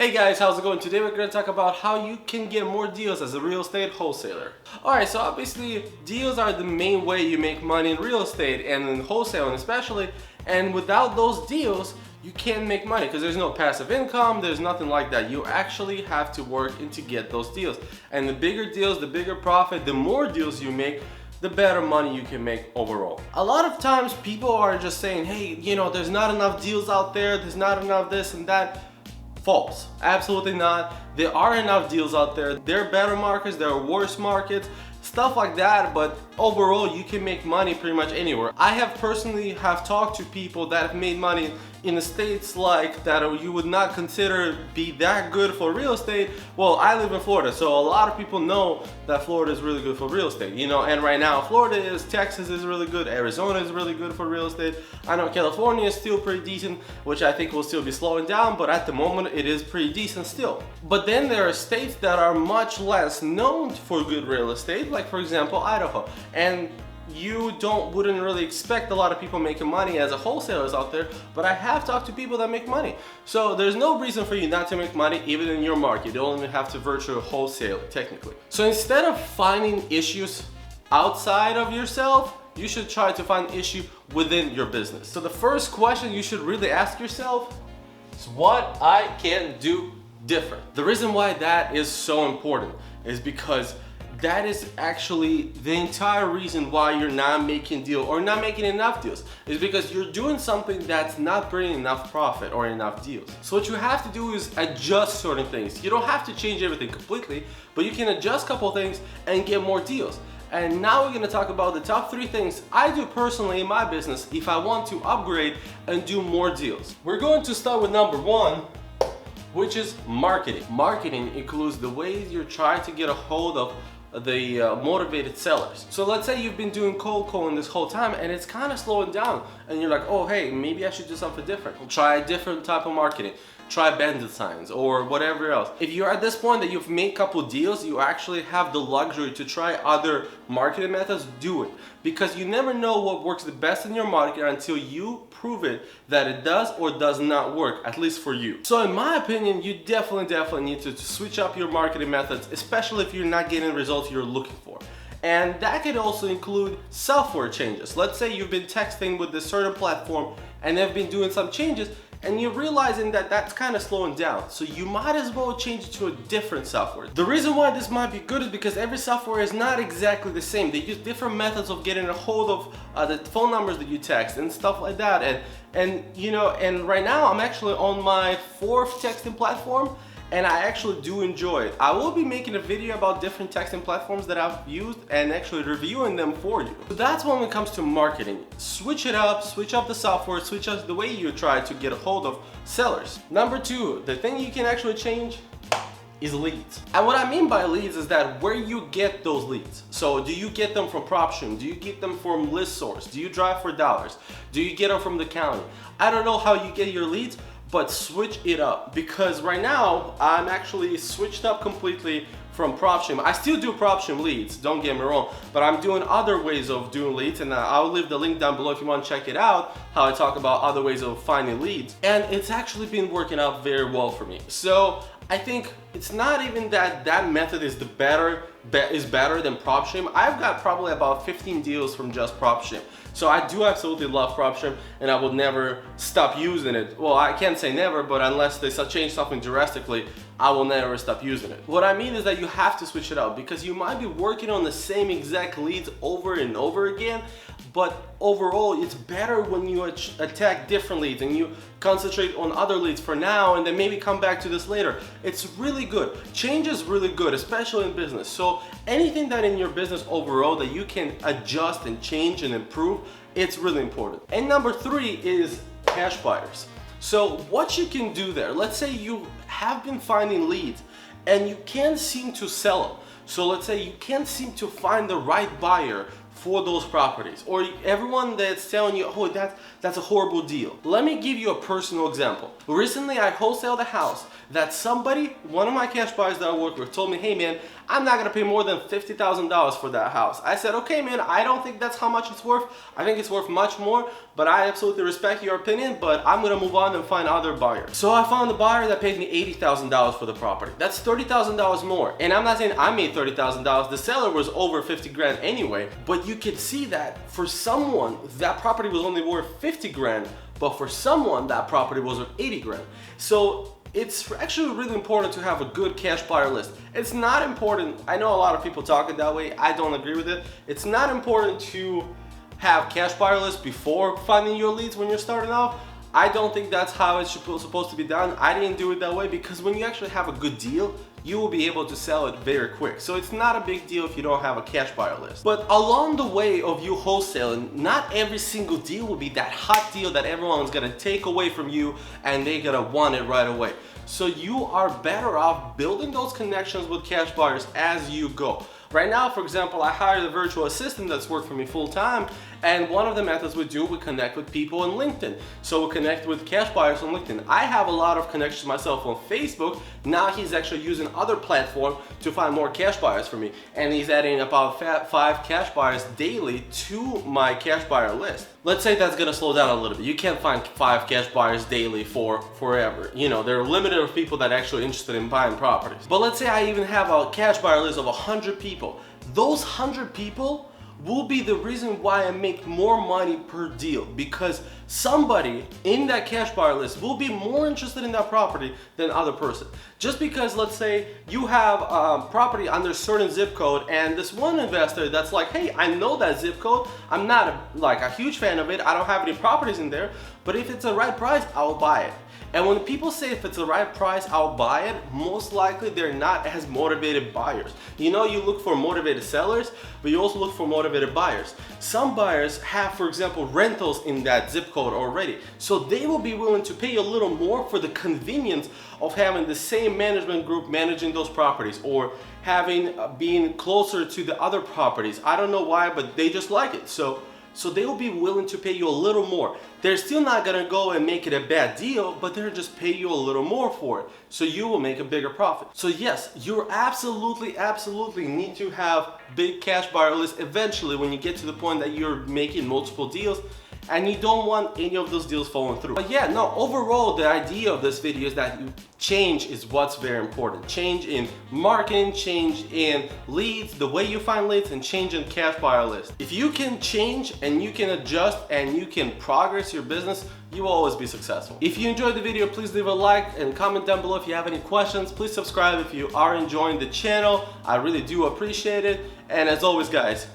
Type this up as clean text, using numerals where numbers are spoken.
Hey guys, how's it going? Today we're going to talk about how you can get more deals as a real estate wholesaler. Alright, so obviously deals are the main way you make money in real estate and in wholesaling especially, and without those deals you can't make money because there's no passive income, there's nothing like that. You actually have to work in to get those deals, and the bigger deals, the bigger profit, the more deals you make, the better money you can make overall. A lot of times people are just saying, hey, there's not enough deals out there, there's not enough this and that. False. Absolutely not. There are enough deals out there. There are better markets, there are worse markets, stuff like that, but overall you can make money pretty much anywhere. I have personally talked to people that have made money in the states like that you would not consider be that good for real estate. Well, I live in Florida, so a lot of people know that Florida is really good for real estate, and right now Florida is, Texas is really good, Arizona is really good for real estate. I know California is still pretty decent, which I think will still be slowing down, but at the moment it is pretty decent still. But then there are states that are much less known for good real estate, like for example Idaho, and you wouldn't really expect a lot of people making money as a wholesalers out there, but I have talked to people that make money. So there's no reason for you not to make money even in your market. You don't even have to virtually wholesale technically. So instead of finding issues outside of yourself, you should try to find issue within your business. So the first question you should really ask yourself is what I can do different. The reason why that is so important is because that is actually the entire reason why you're not making deals or not making enough deals, is because you're doing something that's not bringing enough profit or enough deals. So what you have to do is adjust certain things. You don't have to change everything completely, but you can adjust a couple things and get more deals. And now we're going to talk about the top 3 things I do personally in my business if I want to upgrade and do more deals. We're going to start with number 1, which is marketing. Marketing includes the ways you're trying to get a hold of the motivated sellers. So let's say you've been doing cold calling this whole time and it's kind of slowing down and you're like, oh hey, maybe I should do something different. Try a different type of marketing. Try bandit signs or whatever else. If you're at this point that you've made a couple deals, you actually have the luxury to try other marketing methods, do it. Because you never know what works the best in your market until you prove it that it does or does not work, at least for you. So in my opinion, you definitely need to switch up your marketing methods, especially if you're not getting the results you're looking for. And that could also include software changes. Let's say you've been texting with this certain platform and they've been doing some changes, and you're realizing that that's kind of slowing down. So you might as well change it to a different software. The reason why this might be good is because every software is not exactly the same. They use different methods of getting a hold of the phone numbers that you text and stuff like that. And right now I'm actually on my 4th texting platform, and I actually do enjoy it. I will be making a video about different texting platforms that I've used and actually reviewing them for you. So that's when it comes to marketing. Switch it up, switch up the software, switch up the way you try to get a hold of sellers. Number 2, the thing you can actually change is leads. And what I mean by leads is that where you get those leads. So do you get them from Propstream? Do you get them from ListSource? Do you drive for dollars? Do you get them from the county? I don't know how you get your leads, but switch it up, because right now I'm actually switched up completely from Propstream. I still do Propstream leads, don't get me wrong, but I'm doing other ways of doing leads, and I'll leave the link down below if you want to check it out, how I talk about other ways of finding leads. And it's actually been working out very well for me. So I think it's not even that that method is better than Propstream. I've got probably about 15 deals from just Propstream. So I do absolutely love Propstream, and I will never stop using it. Well, I can't say never, but unless they change something drastically, I will never stop using it. What I mean is that you have to switch it out, because you might be working on the same exact leads over and over again, but overall it's better when you attack different leads and you concentrate on other leads for now and then maybe come back to this later. It's really good. Change is really good, especially in business. So anything that in your business overall that you can adjust and change and improve, it's really important. And number 3 is cash buyers. So what you can do there, let's say you have been finding leads and you can't seem to sell them. So let's say you can't seem to find the right buyer for those properties, or everyone that's telling you, oh, that's a horrible deal. Let me give you a personal example. Recently, I wholesaled a house that one of my cash buyers that I work with, told me, hey man, I'm not gonna pay more than $50,000 for that house. I said, okay man, I don't think that's how much it's worth. I think it's worth much more, but I absolutely respect your opinion, but I'm gonna move on and find other buyers. So I found a buyer that paid me $80,000 for the property. That's $30,000 more. And I'm not saying I made $30,000. The seller was over 50 grand anyway, but you could see that for someone, that property was only worth 50 grand, but for someone, that property was worth 80 grand. So it's actually really important to have a good cash buyer list. It's not important, I know a lot of people talk it that way, I don't agree with it. It's not important to have cash buyer lists before finding your leads when you're starting off. I don't think that's how it's supposed to be done. I didn't do it that way because when you actually have a good deal, you will be able to sell it very quick. So it's not a big deal if you don't have a cash buyer list. But along the way of you wholesaling, not every single deal will be that hot deal that everyone's gonna take away from you and they're gonna want it right away. So you are better off building those connections with cash buyers as you go. Right now, for example, I hired a virtual assistant that's worked for me full time, and one of the methods we connect with people on LinkedIn. So we connect with cash buyers on LinkedIn. I have a lot of connections myself on Facebook. Now he's actually using other platforms to find more cash buyers for me, and he's adding about 5 cash buyers daily to my cash buyer list. Let's say that's gonna slow down a little bit. You can't find 5 cash buyers daily for forever. You know, there are limited of people that are actually interested in buying properties. But let's say I even have a cash buyer list of 100 people. Those 100 people will be the reason why I make more money per deal, because somebody in that cash buyer list will be more interested in that property than other person. Just because, let's say you have a property under a certain zip code and this one investor that's like, hey, I know that zip code, I'm not a huge fan of it, I don't have any properties in there, but if it's the right price, I'll buy it. And when people say if it's the right price, I'll buy it, most likely they're not as motivated buyers. You know, you look for motivated sellers, but you also look for motivated buyers. Some buyers have, for example, rentals in that zip code already. So they will be willing to pay a little more for the convenience of having the same management group managing those properties, or being closer to the other properties. I don't know why, but they just like it. So they will be willing to pay you a little more. They're still not gonna go and make it a bad deal, but they'll just pay you a little more for it. So you will make a bigger profit. So yes, you absolutely need to have big cash buyer list eventually when you get to the point that you're making multiple deals, and you don't want any of those deals falling through. But yeah, no, overall the idea of this video is that change is what's very important. Change in marketing, change in leads, the way you find leads, and change in cash buyer list. If you can change and you can adjust and you can progress your business, you will always be successful. If you enjoyed the video, please leave a like and comment down below if you have any questions. Please subscribe if you are enjoying the channel. I really do appreciate it. And as always, guys,